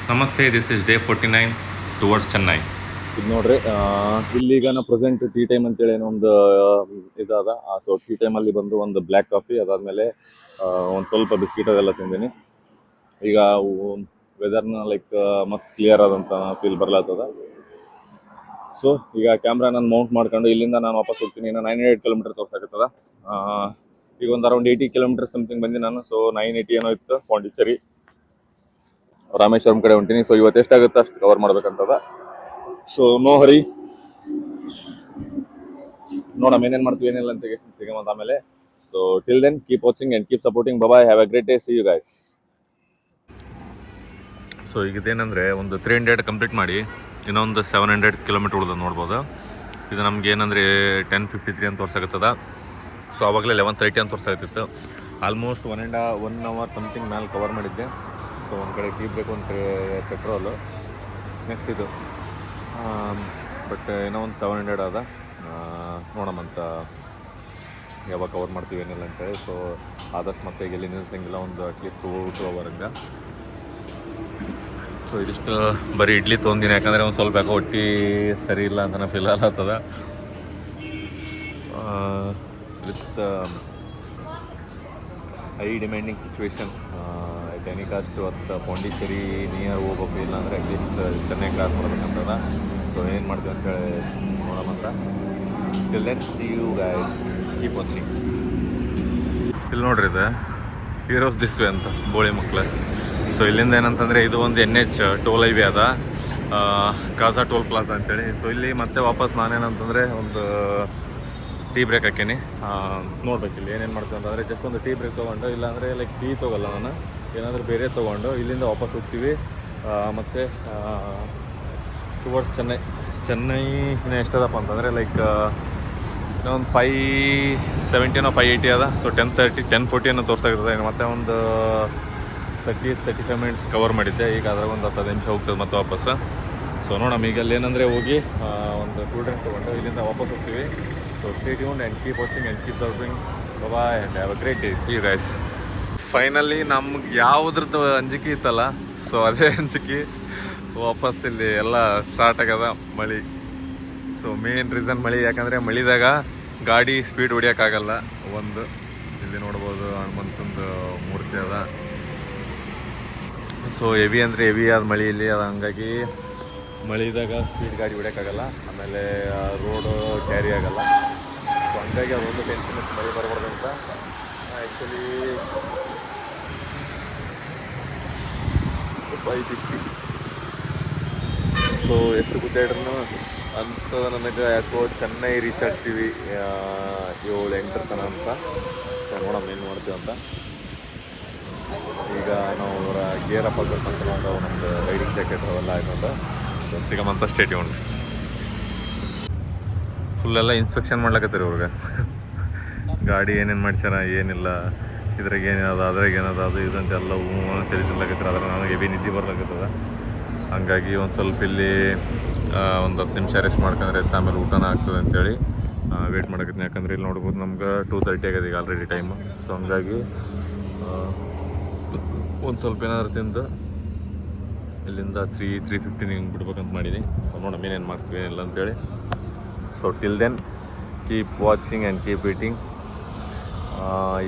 ನಮಸ್ತೆ, this is day 49 towards Chennai. ಇದು ನೋಡ್ರಿ ಇಲ್ಲಿಗ ನಾ ಪ್ರೆಸೆಂಟ್ ಟೀ ಟೈಮ್ ಅಂತೇಳಿ ಏನೋ ಒಂದು ಇದಾದ. ಸೊ ಟೀ ಟೈಮಲ್ಲಿ ಬಂದು ಒಂದು ಬ್ಲ್ಯಾಕ್ ಕಾಫಿ, ಅದಾದಮೇಲೆ ಒಂದು ಸ್ವಲ್ಪ ಬಿಸ್ಕಿಟ್ ಅದೆಲ್ಲ ತಿಂದೀನಿ. ಈಗ ವೆದರ್ನ ಲೈಕ್ ಮಸ್ತ್ ಕ್ಲಿಯರ್ ಆದಂಥ ಫೀಲ್ ಬರ್ಲಾಗ್ತದ. ಸೊ ಈಗ ಕ್ಯಾಮ್ರಾ ನಾನು ಮೌಂಟ್ ಮಾಡ್ಕೊಂಡು ಇಲ್ಲಿಂದ ನಾನು ವಾಪಸ್ ಹೋಗ್ತೀನಿ. ಇನ್ನು 908 ಕಿಲೋಮೀಟರ್ ತೋರ್ಸಾಕತ್ತದ. ಈಗ ಒಂದು ಅರೌಂಡ್ 80 ಕಿಲೋಮೀಟರ್ ಸಮಥಿಂಗ್ ಬಂದು ನಾನು. ಸೊ 980 ಏನೋ ಇತ್ತು. ಪಾಂಡಿಚೇರಿ ರಾಮೇಶ್ವರಂ ಕಡೆ ಹೊಂಟೀನಿ. ಸೊ ಇವತ್ತು ಎಷ್ಟಾಗುತ್ತೆ ಅಷ್ಟು ಕವರ್ ಮಾಡ್ಬೇಕಂತದ. ಸೊ ನೋ ಹರಿ, ನೋಡಮ್ ಏನೇನು ಮಾಡ್ತೀವಿ ಏನಿಲ್ಲ ಅಂತ ಸಿಗಮಂತ ಆಮೇಲೆ. So till then keep watching and keep supporting. Bye, have a great day, see you guys. So ಈಗ ಇದೇನೆಂದರೆ ಒಂದು 300 ಕಂಪ್ಲೀಟ್ ಮಾಡಿ ಇನ್ನೊಂದು 700 ಕಿಲೋಮೀಟ್ರ್ ಉಳಿದ ನೋಡ್ಬೋದು. ಇದು ನಮ್ಗೆ ಏನಂದರೆ 10:53 ಅಂತ ತೋರ್ಸಾಕತ್ತದ. ಸೊ ಆವಾಗಲೇ 11:30 ಅಂತ ತೋರ್ಸಾಕತ್ತಿತ್ತು. ಆಲ್ಮೋಸ್ಟ್ 1 ಅವರ್ ಸಮಥಿಂಗ್ ಮೇಲೆ ಕವರ್ ಮಾಡಿದ್ದೆ. ಸೊ ಒಂದು ಕಡೆ ಟೀ ಬ್ರೇಕ್, ಒಂದು ಕಡೆ ಪೆಟ್ರೋಲು, ನೆಕ್ಸ್ಟ್ ಇದು ಬಟ್ ಏನೋ ಒಂದು 700 ಅದ. ನೋಡಮಂತ ಯಾವಾಗ ಕವರ್ ಮಾಡ್ತೀವಿ ಏನಿಲ್ಲ ಅಂತೇಳಿ. ಸೊ ಆದಷ್ಟು ಮತ್ತೆ ಈಗ ಎಲ್ಲಿ ನಿಲ್ಲಿಸಂಗಿಲ್ಲ, ಒಂದು ಅಟ್ಲೀಸ್ಟ್ 2 ಅವರ್ಗೆ. ಸೊ ಇದಿಷ್ಟು ಬರೀ ಇಡ್ಲಿ ತೊಗೊಂಡಿನಿ, ಯಾಕಂದರೆ ಒಂದು ಸ್ವಲ್ಪ ಯಾಕೋ ಹೊಟ್ಟೆ ಸರಿ ಇಲ್ಲ ಅಂತ ಫೀಲ್ ಆಗ್ತದ. With high demanding situation at any cost ಅವತ್ತು ಪಾಂಡಿಚೇರಿ ನಿಯರ್ ಹೋಗ್ಬೇಕು, ಇಲ್ಲಾಂದರೆ ಅಟ್ಲೀಸ್ಟ್ ಚೆನ್ನೈ ಕ್ರಾಸ್ ಮಾಡ್ಬೇಕಂತದ. ಸೊ ಏನು ಮಾಡ್ತೀವಿ ಅಂತೇಳಿ ನೋಡೋಮಂತ. Till then see you guys, keep watching. ಇಲ್ಲಿ ನೋಡ್ರಿ, ಇದು ಹೀರೋಸ್ ದಿಸ್ ವೇ ಅಂತ ಬೋಳಿ ಮಕ್ಕಳು. ಸೊ ಇಲ್ಲಿಂದ ಏನಂತಂದರೆ ಇದು ಒಂದು NH ಟೋಲ್ ಹೈವೇ ಅದ, ಕಾಜಾ ಟೋಲ್ ಪ್ಲಾಜಾ ಅಂತೇಳಿ. ಸೊ ಇಲ್ಲಿ ಮತ್ತೆ ವಾಪಸ್ ನಾನೇನಂತಂದರೆ ಒಂದು ಟೀ ಬ್ರೇಕ್ ಹಾಕೀನಿ. ನೋಡ್ಬೇಕು ಇಲ್ಲಿ ಏನೇನು ಮಾಡ್ತೀವಿ ಅಂತಂದರೆ ಜಸ್ಟ್ ಒಂದು ಟೀ ಬ್ರೇಕ್ ತೊಗೊಂಡು, ಇಲ್ಲಾಂದರೆ ಲೈಕ್ ಟೀ ತೊಗೊಲ್ಲ ನಾನು, ಏನಾದರೂ ಬೇರೆ ತೊಗೊಂಡು ಇಲ್ಲಿಂದ ವಾಪಸ್ ಹೋಗ್ತೀವಿ. ಮತ್ತು ಟುವರ್ಡ್ಸ್ ಚೆನ್ನೈ ಇನ್ನೂ ಎಷ್ಟದಪ್ಪ ಅಂತಂದರೆ ಲೈಕ್ ಒಂದು 570 580 ಅದ. ಸೊ 10:40 ತೋರ್ಸಾಗ್ತದೆ. ಮತ್ತೆ ಒಂದು 30-35 ಮಿನಿಟ್ಸ್ ಕವರ್ ಮಾಡಿದ್ದೆ. ಈಗ ಅದ್ರಾಗ ಒಂದು 10 ನಿಮಿಷ ಹೋಗ್ತದೆ ಮತ್ತೆ ವಾಪಸ್ಸು. ಸೊ ನೋಡೋಣ ಈಗ ಅಲ್ಲಿ ಏನಂದರೆ ಹೋಗಿ ಒಂದು ಕೂಲ್ ಡ್ರಿಂಕ್ ತೊಗೊಂಡು ಇಲ್ಲಿಂದ ವಾಪಸ್ ಹೋಗ್ತೀವಿ. So stay tuned and keep watching and keep serving. Bye and have a great day, see you guys. Finally ನಮ್ಗೆ ಯಾವುದ್ರದ್ದು ಅಂಜಿಕೆ ಇತ್ತಲ್ಲ, ಸೊ ಅದೇ ಅಂಜಿಕೆ ವಾಪಸ್ ಇಲ್ಲಿ ಎಲ್ಲ ಸ್ಟಾರ್ಟ್ ಆಗ್ಯದ. ಮಳೆ, ಸೊ ಮೇನ್ ರೀಸನ್ ಮಳೆ. ಯಾಕಂದರೆ ಮಳೆದಾಗ ಗಾಡಿ ಸ್ಪೀಡ್ ಹೊಡಿಯೋಕ್ಕಾಗಲ್ಲ. ಒಂದು ಇಲ್ಲಿ ನೋಡ್ಬೋದು ಹನುಮಂತಂದು ಮೂರ್ತಿ ಅದ. ಸೊ ಹೆವಿ ಅಂದರೆ ಹೆವಿ ಆದ ಮಳೆ ಇಲ್ಲಿ ಅದು, ಹಂಗಾಗಿ ಮಳೆದಾಗ ಸ್ಪೀಡ್ ಗಾಡಿ ಹೊಡಿಯೋಕ್ಕಾಗಲ್ಲ. ಆಮೇಲೆ ರೋಡು ಕ್ಯಾರಿ ಆಗೋಲ್ಲ. ಸೊ ಹಂಗಾಗಿ ಅದೊಂದು ಟೆನ್ಷನ್ ಇತ್ತು, ಮಳೆ ಬರಬಾರ್ದಂತ. ಆ್ಯಕ್ಚುಲಿ 550. ಸೊ ಎಷ್ಟು ಗುದ್ದಾಡ್ರೂ ಅನಿಸ್ತದ ನನಗೆ ಯಾಕೋ ಚೆನ್ನೈ ರೀಚ್ ಆಗ್ತೀವಿ 7-8 ತನಕ ಅಂತ. ಸೊ ನೋಡೋಣ ಏನು ಮಾಡ್ತೀವಿ ಅಂತ. ಈಗ ನಾವು ಗೇರ್ ಅಪ್ ಆಗಬೇಕಂತ ನಮ್ಮದು ರೈಡಿಂಗ್ ಜಾಕೆಟ್ ಅವೆಲ್ಲ ಆಯ್ತು. ಸೊ ಸಿಗಮಂತ ಸ್ಟೇಟ್ ಉಂಟು. ಫುಲ್ಲೆಲ್ಲ ಇನ್ಸ್ಪೆಕ್ಷನ್ ಮಾಡ್ಲಕತ್ತೀರಿ ಅವ್ರಿಗೆ. ಗಾಡಿ ಏನೇನು ಮಾಡ್ಸ್ಯಾರ ಏನಿಲ್ಲ, ಇದ್ರಾಗ ಏನಿದೆ ಅದ್ರಾಗ ಏನದ ಅದು ಇದಂತೆಲ್ಲ ತಿಳಿತಿರ್ಲಕತ್ತೀರ. ಅದ್ರ ನನಗೆ ಹೆವಿ ನಿದ್ದೆ ಬರ್ಲಕತ್ತದ. ಹಂಗಾಗಿ ಒಂದು ಸ್ವಲ್ಪ ಇಲ್ಲಿ ಒಂದು 10 ನಿಮಿಷ ರೆಸ್ಟ್ ಮಾಡ್ಕೊಂಡ್ರೆ ಆಮೇಲೆ ಊಟನ ಆಗ್ತದೆ ಅಂತೇಳಿ ವೇಟ್ ಮಾಡಕತ್ತೀನಿ. ಯಾಕಂದರೆ ಇಲ್ಲಿ ನೋಡ್ಬೋದು ನಮ್ಗೆ 2:30 ಆಗ್ಯದ ಈಗ ಆಲ್ರೆಡಿ ಟೈಮು. ಸೊ ಹಂಗಾಗಿ ಒಂದು ಸ್ವಲ್ಪ ಏನಾದರೂ ತಿಂದು ಇಲ್ಲಿಂದ 3:50 ಹಿಂಗೆ ಬಿಡ್ಬೇಕಂತ ಮಾಡೀನಿ. ಸೊ ನೋಡೋಣ ಏನೇನು ಮಾಡ್ತೀವಿ ಏನಿಲ್ಲ ಅಂತೇಳಿ. So till then keep watching and keep eating.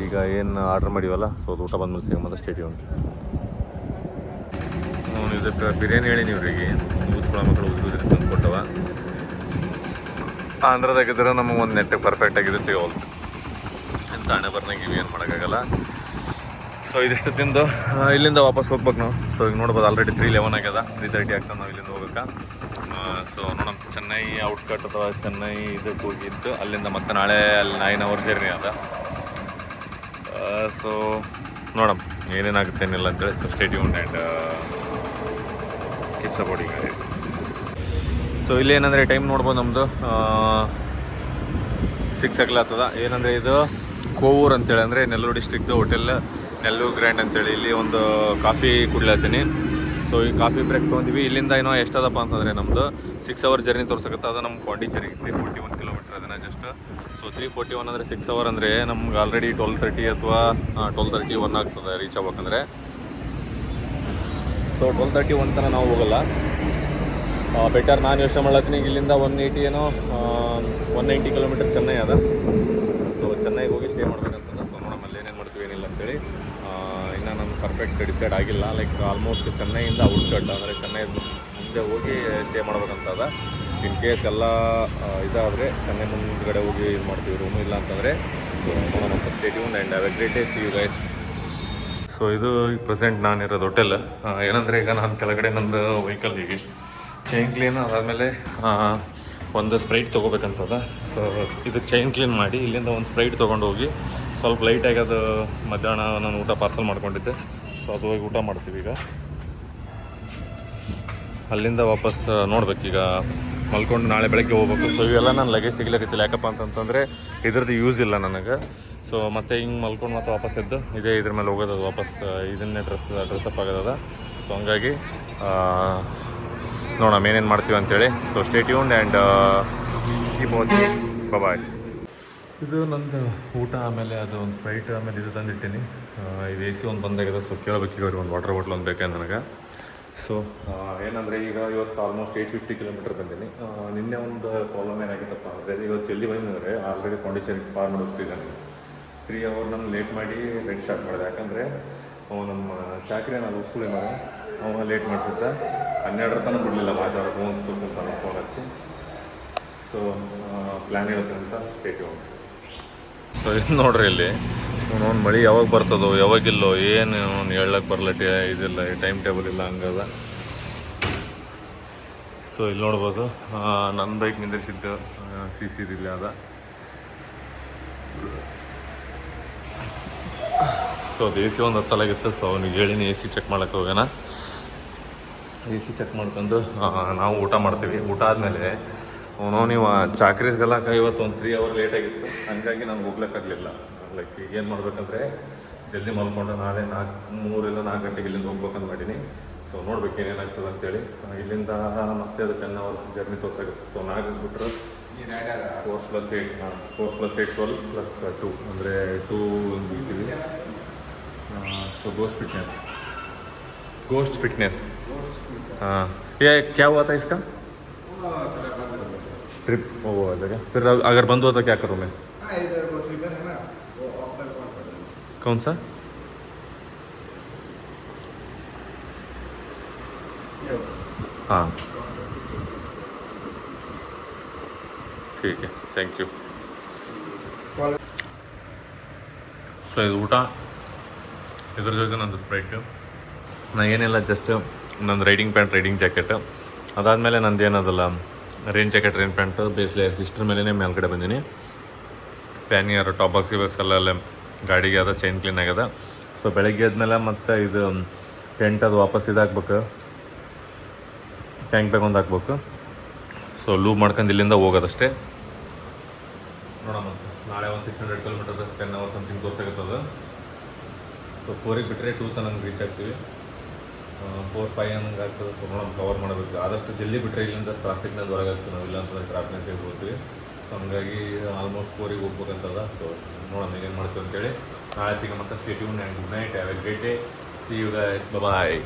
ಈಗ ಏನು ಆರ್ಡ್ರ್ ಮಾಡಿವಲ್ಲ, ಸೊ ಅದು ಊಟ ಬಂದ್ಮೇಲೆ ಸಿಗಮಂತ ಸ್ಟೇಟ್ ಉಂಟು. ಇದಕ್ಕೆ ಬಿರಿಯಾನಿ ಹೇಳಿ ನೀವ್ರಿಗೆ ಊದ್ಕೊಳ ಮಕ್ಕಳು ಉದ್ರಿ ತಂದು ಕೊಟ್ಟವ. ಆಂಧ್ರದಾಗಿದ್ರೆ ನಮಗೆ ಒಂದು ನೆಟ್ಟಿಗೆ ಪರ್ಫೆಕ್ಟಾಗಿದ್ದು ಸಿಗೋಲ್ತು. ಎಂತ ಹಣೆ ಬರ್ನಾಗ ಇವು ಏನು ಮಾಡೋಕ್ಕಾಗಲ್ಲ. ಸೊ ಇದಿಷ್ಟು ತಿಂದು ಇಲ್ಲಿಂದ ವಾಪಸ್ ಹೋಗ್ಬೇಕು ನಾವು. ಸೊ ಈಗ ನೋಡ್ಬೋದು ಆಲ್ರೆಡಿ 3:11 ಆಗ್ಯದ. 3:30 ಆಗ್ತದೆ ನಾವು ಇಲ್ಲಿಂದ ಹೋಗೋಕ್ಕೆ. ಸೊ ನೋಡೋಣ, ಚೆನ್ನೈ ಔಟ್ಸ್ಕಟ್ ಅಥವಾ ಚೆನ್ನೈ ಇದಕ್ಕೆ ಹೋಗಿದ್ದು ಅಲ್ಲಿಂದ ಮತ್ತೆ ನಾಳೆ ಅಲ್ಲಿ 9 ಅವರ್ ಜರ್ನಿ ಅದ. ಸೊ ನೋಡೋಣ ಏನೇನಾಗುತ್ತೆ ಏನಿಲ್ಲ ಅಂತೇಳಿ. So stay tuned and keep supporting. So ಇಲ್ಲಿ ಏನಂದರೆ ಟೈಮ್ ನೋಡ್ಬೋದು ನಮ್ಮದು 6 ಆಗ್ಲತ್ತದ. ಏನಂದರೆ ಇದು ಕೋವೂರು ಅಂತೇಳಿ, ಅಂದರೆ ನೆಲ್ಲೂರು ಡಿಸ್ಟ್ರಿಕ್ದು ಹೋಟೆಲ್ ನೆಲ್ಲೂರು ಗ್ರ್ಯಾಂಡ್ ಅಂತೇಳಿ. ಇಲ್ಲಿ ಒಂದು ಕಾಫಿ ಕುಡ್ಲತ್ತೀನಿ. ಸೊ ಈ ಕಾಫಿ ಬ್ರೇಕ್ ತೊಗೊಂಡಿವಿ. ಇಲ್ಲಿಂದ ಏನೋ ಎಷ್ಟದಪ್ಪ ಅಂತಂದರೆ ನಮ್ಮದು 6 ಅವರ್ ಜರ್ನಿ ತೋರ್ಸಕತ್ತದ. ನಮ್ಮ ಪಾಂಡಿಚೇರಿಗೆ 341 ಕಿಲೋಮೀಟ್ರ್ ಅದನ್ನು ಜಸ್ಟ್. ಸೊ 341 ಅಂದರೆ 6 ಅವರ್ ಅಂದರೆ ನಮ್ಗೆ ಆಲ್ರೆಡಿ 12:30 ಅಥವಾ 12:31 ಆಗ್ತದೆ ರೀಚ್ ಆಗ್ಬೇಕಂದ್ರೆ. ಸೊ 12:31 ತನಕ ನಾವು ಹೋಗಲ್ಲ. ಬೆಟರ್ ನಾನು ಯೋಚನೆ ಮಾಡ್ಲತ್ತೀನಿ ಇಲ್ಲಿಂದ 180 ಏನೋ 190 ಕಿಲೋಮೀಟರ್ ಚೆನ್ನೈ ಅದ. ಸೊ ಚೆನ್ನೈಗೆ ಹೋಗಿ ಸ್ಟೇ ಮಾಡ್ಬೇಕಂತಂದ್ರೆ ಸೊ ನೋಡೋಣ ಅಲ್ಲಿ ಏನೇನು ಮಾಡ್ತೀವಿ ಏನಿಲ್ಲ ಅಂತೇಳಿ. ಇನ್ನೂ ನಾನು ಪರ್ಫೆಕ್ಟ್ ಡಿಸೈಡ್ ಆಗಿಲ್ಲ. ಲೈಕ್ ಆಲ್ಮೋಸ್ಟ್ ಚೆನ್ನೈಯಿಂದ ಔಟ್ಸ್ಕಟ್ ಅಂದರೆ ಚೆನ್ನೈ ಮುಂದೆ ಹೋಗಿ ಸ್ಟೇ ಮಾಡ್ಬೇಕಂತದ. ಇನ್ ಕೇಸ್ ಎಲ್ಲ ಇದಾದರೆ ಚೆನ್ನೈ ಮುಂದ್ಗಡೆ ಹೋಗಿ ಇದು ಮಾಡ್ತೀವಿ ರೂಮು, ಇಲ್ಲ ಅಂತಂದರೆ ನೋಡೋಣ. Stay tuned and have a great day. See you guys. So ಇದು ಈಗ ಪ್ರೆಸೆಂಟ್ ನಾನಿರೋದು ಹೋಟೆಲ್. ಏನಂದರೆ ಈಗ ನಾನು ಕೆಳಗಡೆ ನಂದು ವೆಹಿಕಲ್ ಹೀಗೆ ಚೈನ್ ಕ್ಲೀನ್ ಅದಾದಮೇಲೆ ಒಂದು ಸ್ಪ್ರೈಟ್ ತೊಗೋಬೇಕಂತದ. ಸೊ ಇದಕ್ಕೆ ಚೈನ್ ಕ್ಲೀನ್ ಮಾಡಿ ಇಲ್ಲಿಂದ ಒಂದು ಸ್ಪ್ರೈಟ್ ತೊಗೊಂಡು ಹೋಗಿ ಸ್ವಲ್ಪ ಲೈಟಾಗಿ ಅದು ಮಧ್ಯಾಹ್ನ ನಾನು ಊಟ ಪಾರ್ಸಲ್ ಮಾಡ್ಕೊಂಡಿದ್ದೆ. ಸೊ ಅದು ಹೋಗಿ ಊಟ ಮಾಡ್ತೀವಿ. ಈಗ ಅಲ್ಲಿಂದ ವಾಪಸ್ ನೋಡ್ಬೇಕೀಗ ಮಲ್ಕೊಂಡು ನಾಳೆ ಬೆಳಗ್ಗೆ ಹೋಗ್ಬೇಕು. ಸೊ ಇವೆಲ್ಲ ನಾನು ಲಗೇಜ್ ಸಿಗ್ಲಿಕ್ಕಿಲ್ಲ. ಯಾಕಪ್ಪ ಅಂತಂತಂದರೆ ಇದ್ರದ್ದು ಯೂಸ್ ಇಲ್ಲ ನನಗೆ. ಸೊ ಮತ್ತೆ ಹಿಂಗೆ ಮಲ್ಕೊಂಡು ಮತ್ತೆ ವಾಪಸ್ ಎದ್ದು ಇದ್ರ ಮೇಲೆ ಹೋಗೋದು ವಾಪಸ್ ಇದನ್ನೇ ಡ್ರೆಸ್ಅಪ್ ಆಗೋದದ. ಸೊ ಹಂಗಾಗಿ ನೋಡೋಣ ಏನೇನು ಮಾಡ್ತೀವಿ ಅಂತೇಳಿ. So stay tuned and keep watching. Bye. ಇದು ನಂದು ಊಟ, ಆಮೇಲೆ ಅದು ಒಂದು ಸ್ಪ್ರೈಟ್, ಆಮೇಲೆ ಇದು ತಂದಿಟ್ಟಿನಿ. ಇದು AC ಒಂದು ಬಂದಾಗಿದೆ. ಸೊ ಕೇಳಬೇಕೀಗ ಅವ್ರಿಗೆ ಒಂದು ವಾಟರ್ ಬಾಟ್ಲ್ ಒಂದು ಬೇಕಾ ನನಗೆ. ಸೊ ಏನಂದರೆ ಈಗ ಇವತ್ತು ಆಲ್ಮೋಸ್ಟ್ 850 ಕಿಲೋಮೀಟರ್ ಬಂದೀನಿ. ನಿನ್ನೆ ಒಂದು ಪ್ರಾಬ್ಲಮ್ ಏನಾಗಿತ್ತಪ್ಪ ಅಂದರೆ ಇವತ್ತು ಜಲ್ದಿ ಬಂದರೆ ಆಲ್ರೆಡಿ ಪಾಂಡಿಚೇರಿಗೆ ಪಾರ್ ಮಾಡಿ ಹೋಗ್ತಿದ್ದಾನೆ. 3 ಅವರ್ ನಾನು ಲೇಟ್ ಮಾಡಿ ರೈಡ್ ಸ್ಟಾರ್ಟ್ ಮಾಡಿದೆ. ಯಾಕಂದರೆ ನಮ್ಮ ಚಾಕ್ರಿ ನಾನು ಉಸುಳಿ ಮಗ ಅವ ಲೇಟ್ ಮಾಡಿಸಿದ್ದ. 12 ತನಕ ಬಿಡಲಿಲ್ಲ ಮಾತಾಡೋ ಫೋನ್ ತೊಗೊಂತಾನೆ ಫೋನ್ ಹಚ್ಚಿ. ಸೊ ಪ್ಲ್ಯಾನ್ ಇರುತ್ತೆ ಅಂತ ಸ್ಟೇಟ್. ಸೊ ಇದು ನೋಡ್ರಿ ಇಲ್ಲಿ ಒಂದು ಮಳೆ ಯಾವಾಗ ಬರ್ತದೋ ಯಾವಾಗಿಲ್ಲೋ ಏನು ಹೇಳಕ್ಕೆ ಬರಲಟ್ಟಿ ಇದಿಲ್ಲ, ಟೈಮ್ ಟೇಬಲ್ ಇಲ್ಲ ಹಂಗದ. ಸೊ ಇಲ್ಲಿ ನೋಡ್ಬೋದು ನನ್ನ ಬೈಕ್ ನಿಂದಿರಿಸಿದ್ದು CC ಇಲ್ಲಿ ಅದ. ಸೊ ಅದು AC ಒಂದು ಹತ್ತಲಾಗಿತ್ತು. ಸೊ ಅವ್ನಿಗೆ ಹೇಳಿನಿ AC ಚೆಕ್ ಮಾಡೋಕ್ಕೆ ಹೋಗೋಣ. AC ಚೆಕ್ ಮಾಡ್ಕೊಂಡು ನಾವು ಊಟ ಮಾಡ್ತೀವಿ. ಊಟ ಆದಮೇಲೆ ನೀವು ಚಾಕ್ರೀಸ್ಗೆಲ್ಲ ಇವತ್ತು ಒಂದು 3 ಅವರ್ ಲೇಟಾಗಿತ್ತು. ಹಾಗಾಗಿ ನಾನು ಹೋಗ್ಲಿಕ್ಕಾಗಲಿಲ್ಲ. ಲೈಕ್ ಏನು ಮಾಡ್ಬೇಕಂದ್ರೆ ಜಲ್ದಿ ಮಲ್ಕೊಂಡು ನಾಳೆ 3 ಇಲ್ಲ 4 ಗಂಟೆಗೆ ಇಲ್ಲಿಂದ ಹೋಗ್ಬೇಕಂತ ಮಾಡೀನಿ. ಸೊ ನೋಡ್ಬೇಕು ಏನೇನಾಗ್ತದೆ ಅಂತೇಳಿ. ಇಲ್ಲಿಂದ ಮತ್ತೆ ಅದು 10 ಅವರ್ ಜರ್ನಿ ತೋರ್ಸಾಗುತ್ತೆ. ಸೊ 4 ಬಿಟ್ಟರೆ 4 + 8 4 + 8 12 + 2 ಅಂದರೆ 2 ಇರ್ತೀವಿ. ಸೊ गोस्ट फिटनेस हाँ ये क्या हुआ था इसका ट्रिप वो हुआ था क्या? फिर अगर बंद हुआ तो क्या करूँ मैं? इधर वो स्लीपर है ना, वो ऑफ कर दो। कौन सा? हाँ ठीक है, थैंक यू. ಸೊ ಇದು ಊಟ, ಇದ್ರ ಜೊತೆ ನಂದು ಸ್ಪ್ರೈಟು. ನಾನು ಏನಿಲ್ಲ, ಜಸ್ಟ್ ನಂದು ರೈಡಿಂಗ್ ಪ್ಯಾಂಟ್, ರೈಡಿಂಗ್ ಜಾಕೆಟ್, ಅದಾದಮೇಲೆ ನಂದು ಏನದಲ್ಲ ರೈನ್ ಜಾಕೆಟ್, ರೈನ್ ಪ್ಯಾಂಟು, ಬೇಸ್ಲೆ ಇಷ್ಟ್ರ ಮೇಲೇ ಮೇಲ್ಗಡೆ ಬಂದೀನಿ. ಪ್ಯಾನಿಯರ್, ಟಾಪ್ ಬಾಕ್ಸ್ ಎಲ್ಲ ಗಾಡಿಗೆ ಅದ, ಚೈನ್ ಕ್ಲೀನ್ ಆಗ್ಯದ. ಸೊ ಬೆಳಗ್ಗೆ ಆದಮೇಲೆ ಮತ್ತು ಇದು ಟೆಂಟ್ ಅದು ವಾಪಸ್ ಇದಾಕ್ಬೇಕು, ಟ್ಯಾಂಕ್ ಬ್ಯಾಗ್ ಒಂದು ಹಾಕ್ಬೇಕು. ಸೊ ಲೂಬ್ ಮಾಡ್ಕೊಂಡು ಇಲ್ಲಿಂದ ಹೋಗೋದಷ್ಟೇ. ನೋಡೋಣ, ನಾಳೆ ಒಂದು 600 ಕಿಲೋಮೀಟರ್ 10 ಅವರ್ ಸಮಥಿಂಗ್ ತೋರ್ಸಾಗುತ್ತದೆ. ಸೊ 4ಗೆ ಬಿಟ್ಟರೆ 2 ತನಕ ರೀಚ್ ಆಗ್ತೀವಿ. 4-5 ಹಂಗೆ ಆಗ್ತದೆ. ಸೊ ನೋಡೋಣ, ಕವರ್ ಮಾಡಬೇಕು ಆದಷ್ಟು ಜಲ್ದಿ. ಬಿಟ್ಟರೆ ಇಲ್ಲಿಂದ ಟ್ರಾಫಿಕ್ನಾಗ ಹೊರಗಾಗ್ತೀವಿ ನಾವು, ಇಲ್ಲ ಅಂತಂದರೆ ಟ್ರಾಫಿಕ್ನಾಗ ಸೇರ್ಬೋತೀವಿ. ಸೊ ಹಂಗಾಗಿ ಆಲ್ಮೋಸ್ಟ್ 4ಗೆ ಹೋಗ್ಬೇಕಂತದ. ಸೊ ನೋಡೋಣ ಏನೇನು ಮಾಡ್ತೀವಿ ಅಂತೇಳಿ. ನಾಳೆ ಸಿಗ ಮತ್ತೆ. Stay tuned and good night, have a great day. See you guys, bye.